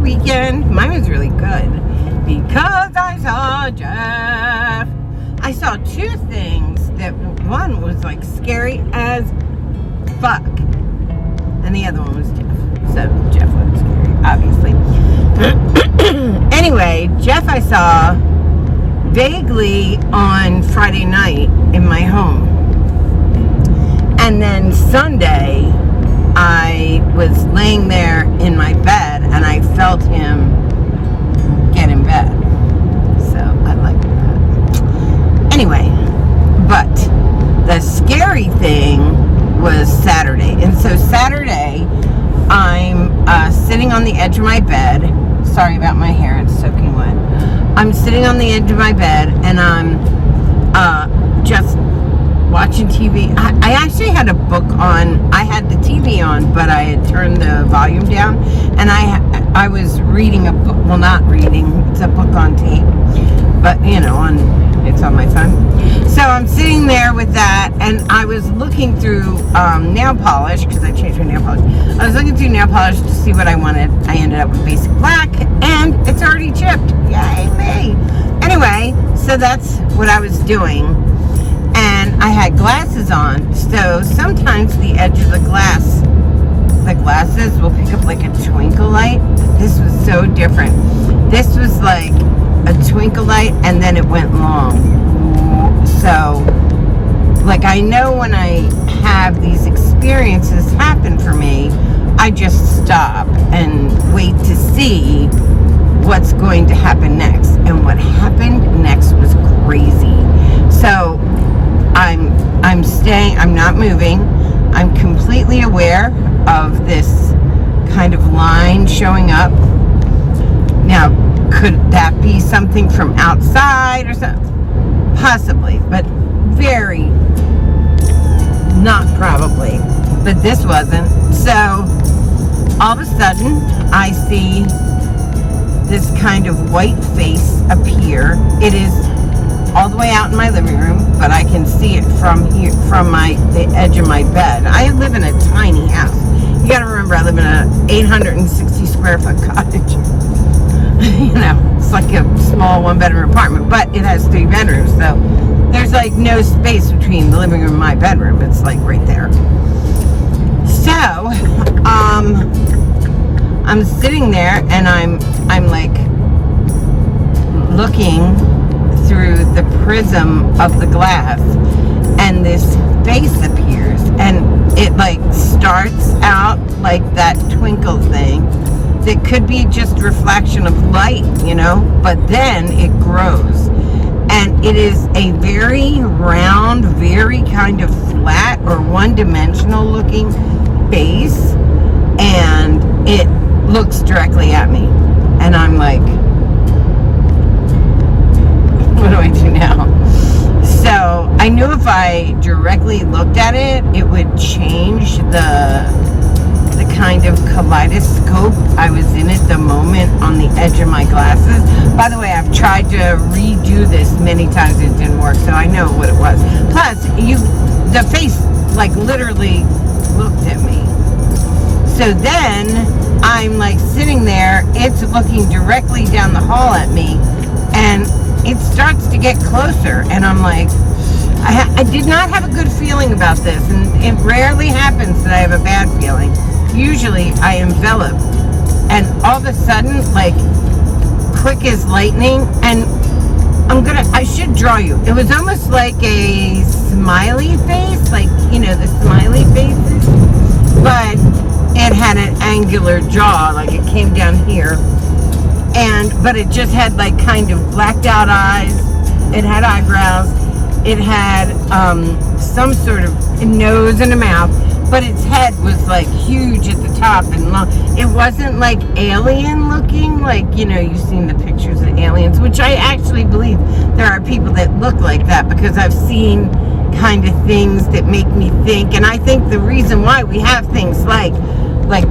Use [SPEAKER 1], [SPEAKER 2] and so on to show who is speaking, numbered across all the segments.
[SPEAKER 1] weekend? Mine was really good because I saw Jeff. I saw two things. That one was like scary as fuck, and the other one was Jeff. So Jeff was scary, obviously. Anyway, Jeff I saw vaguely on Friday night in my home, and then Sunday I was laying there in my bed and I felt him get in bed. So I like that. Anyway, but the scary thing was Saturday. And so Saturday, I'm sitting on the edge of my bed. Sorry about my hair, it's soaking wet. I'm sitting on the edge of my bed and I'm just watching TV. I actually had a book on. I had the TV on, but I had turned the volume down, and I was reading a book. Well, not reading. It's a book on tape, but it's on my phone. So I'm sitting there with that, and I was looking through nail polish because I changed my nail polish. I was looking through nail polish to see what I wanted. I ended up with basic black, and it's already chipped. Yay me! Anyway, so that's what I was doing. And I had glasses on, so sometimes the edge of the glasses will pick up like a twinkle light. This was so different. This was like a twinkle light and then it went long. So, like, I know when I have these experiences happen for me, I just stop and wait to see what's going to happen next. And what happened next was crazy. So I'm staying, I'm not moving. I'm completely aware of this kind of line showing up. Now, could that be something from outside or something? Possibly, but very not probably. But this wasn't. So, all of a sudden, I see this kind of white face appear. It is all the way out in my living room, but I can see it from here, from the edge of my bed. I live in a tiny house. You gotta remember, I live in a 860 square foot cottage. It's like a small one-bedroom apartment, but it has 3 bedrooms, so there's like no space between the living room and my bedroom. It's like right there. So, I'm sitting there and I'm like looking through the prism of the glass, and this face appears, and it like starts out like that twinkle thing that could be just reflection of light, but then it grows, and it is a very round, very kind of flat or one-dimensional looking face, and it looks directly at me, and I'm like, what do I do now? So I knew if I directly looked at it, it would change the kind of kaleidoscope I was in at the moment on the edge of my glasses. By the way, I've tried to redo this many times. It didn't work, so I know what it was. Plus, the face like literally looked at me. So then I'm like sitting there. It's looking directly down the hall at me, and it starts to get closer, and I'm like, I did not have a good feeling about this, and it rarely happens that I have a bad feeling. Usually I envelop, and all of a sudden, like, quick as lightning, and I should draw you. It was almost like a smiley face, like, the smiley faces, but it had an angular jaw, like it came down here. But it just had like kind of blacked out eyes. It had eyebrows. It had some sort of nose and a mouth, but its head was like huge at the top and long. It wasn't like alien looking, like, you've seen the pictures of aliens, which I actually believe there are people that look like that, because I've seen kind of things that make me think, and I think the reason why we have things like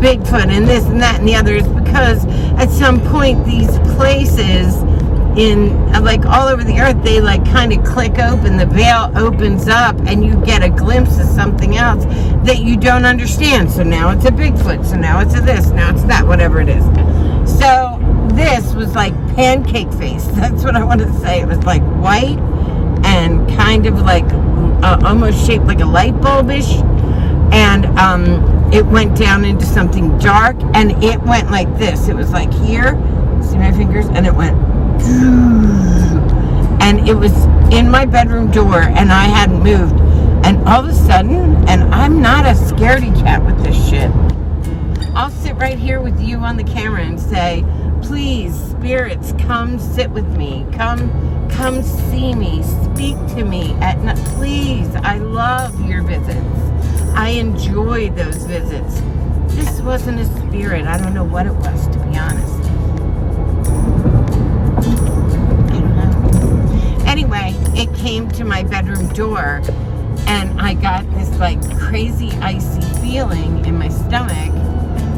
[SPEAKER 1] Bigfoot and this and that and the other is because at some point these places in like all over the earth, they like kind of click open, the veil opens up, and you get a glimpse of something else that you don't understand. So now it's a Bigfoot, so now it's a this, now it's that, whatever it is. So So this was like pancake face. That's what I wanted to say. It was like white and kind of like almost shaped like a light bulbish. And it went down into something dark, and it went like this. It was like here, see my fingers, and it went, and it was in my bedroom door, and I hadn't moved. And all of a sudden, and I'm not a scaredy cat with this shit, I'll sit right here with you on the camera and say, please, spirits, come sit with me. Come see me. Speak to me at night. Please, I love your visits. I enjoy those visits. This wasn't a spirit. I don't know what it was, to be honest. I don't know. Anyway, it came to my bedroom door, and I got this like crazy icy feeling in my stomach.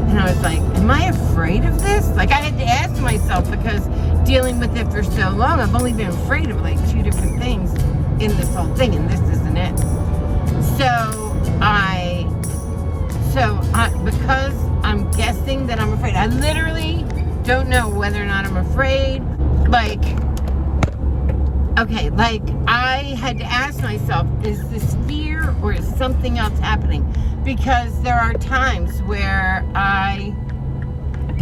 [SPEAKER 1] And I was like, am I afraid of this? Like, I had to ask myself, because dealing with it for so long, I've only been afraid of like 2 different things in this whole thing, and this isn't it. Because I'm guessing that I'm afraid, I literally don't know whether or not I'm afraid. Like, okay, like I had to ask myself, is this fear or is something else happening? Because there are times where I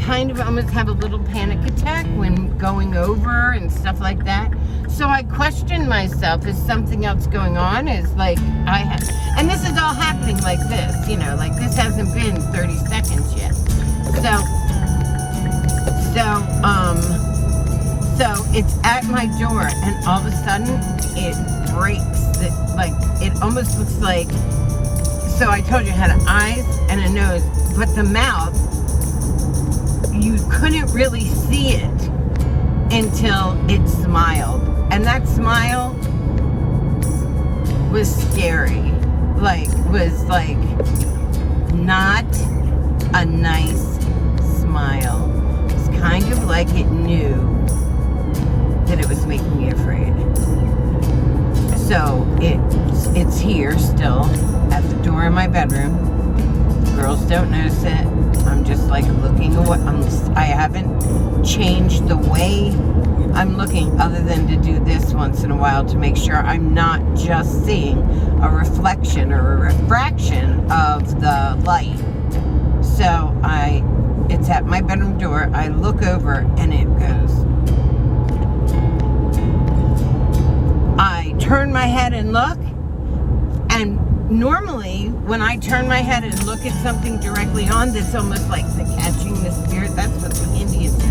[SPEAKER 1] kind of almost have a little panic attack when going over and stuff like that. So I questioned myself, is something else going on? Is like and this is all happening like this, you know, like this hasn't been 30 seconds yet. So it's at my door, and all of a sudden it breaks. Like it almost looks like. So I told you it had eyes and a nose, but the mouth, you couldn't really see it until it smiled. And that smile was scary. Was like not a nice smile. It's kind of like it knew that it was making me afraid. So it's here still at the door of my bedroom. Girls don't notice it. I'm just like looking away. I haven't changed the way I'm looking, other than to do this once in a while to make sure I'm not just seeing a reflection or a refraction of the light. So it's at my bedroom door. I look over and it goes. I turn my head and look, and normally when I turn my head and look at something directly on, that's almost like the catching the spirit. That's what the Indians do.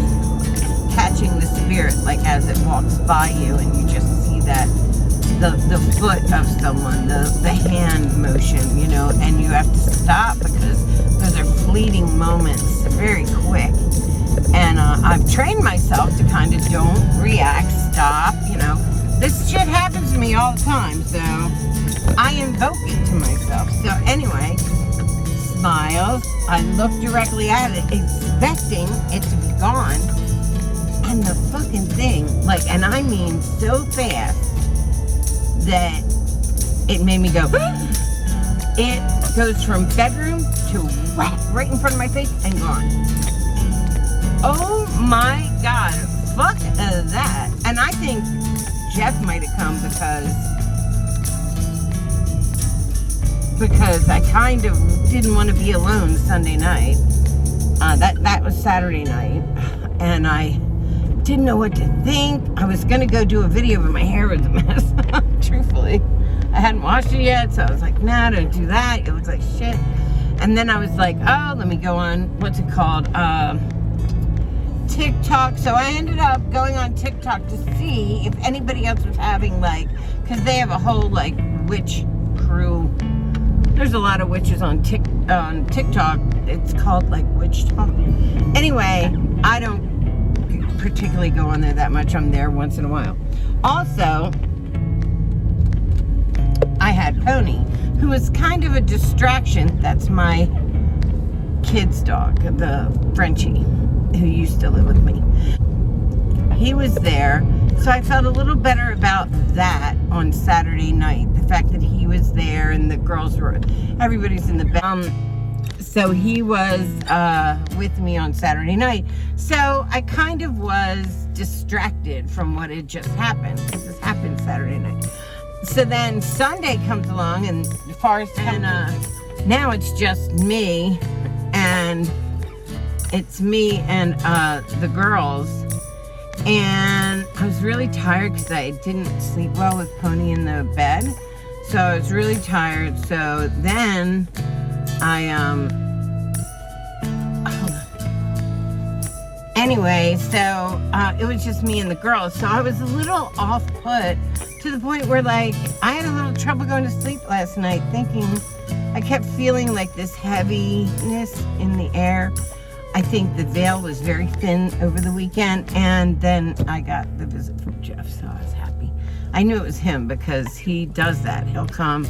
[SPEAKER 1] Catching the spirit, like as it walks by you, and you just see that the foot of someone, the hand motion, you know, and you have to stop because those are fleeting moments, very quick. And I've trained myself to kind of don't react, stop, you know. This shit happens to me all the time, so I invoke it to myself. So anyway, smiles. I look directly at it, expecting it to be gone. And the fucking thing, like, and I mean so fast that it made me go, it goes from bedroom to whack, right in front of my face and gone. Oh my God, fuck that. And I think Jeff might have come because I kind of didn't want to be alone Sunday night. That was Saturday night, and I didn't know what to think. I was gonna go do a video, but my hair was a mess. Truthfully, I hadn't washed it yet, so I was like, nah, don't do that. It looks like shit. And then I was like, oh, let me go on, what's it called? TikTok. So I ended up going on TikTok to see if anybody else was having because they have a whole witch crew. There's a lot of witches on TikTok. It's called Witch Talk. Anyway, I don't particularly go on there that much. I'm there once in a while. Also, I had Pony, who was kind of a distraction. That's my kid's dog, the Frenchie, who used to live with me. He was there, so I felt a little better about that on Saturday night. The fact that he was there and the girls were, everybody's in the bed. So he was with me on Saturday night. So I kind of was distracted from what had just happened, because this happened Saturday night. So then Sunday comes along, and Forrest, and now it's just me, and it's me and the girls. And I was really tired because I didn't sleep well with Pony in the bed. So I was really tired. So then anyway, so it was just me and the girls. So I was a little off put, to the point where, like, I had a little trouble going to sleep last night, thinking, I kept feeling like this heaviness in the air. I think the veil was very thin over the weekend, and then I got the visit from Jeff, so I was happy. I knew it was him because he does that. He'll come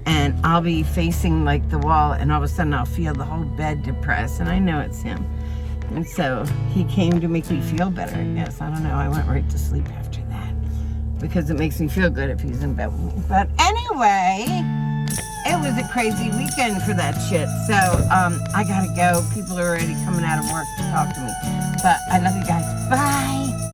[SPEAKER 1] and I'll be facing like the wall, and all of a sudden I'll feel the whole bed depressed, and I know it's him. And so he came to make me feel better, I guess. I don't know. I went right to sleep after that because it makes me feel good if he's in bed with me. But anyway, it was a crazy weekend for that shit. So I gotta go. People are already coming out of work to talk to me. But I love you guys. Bye.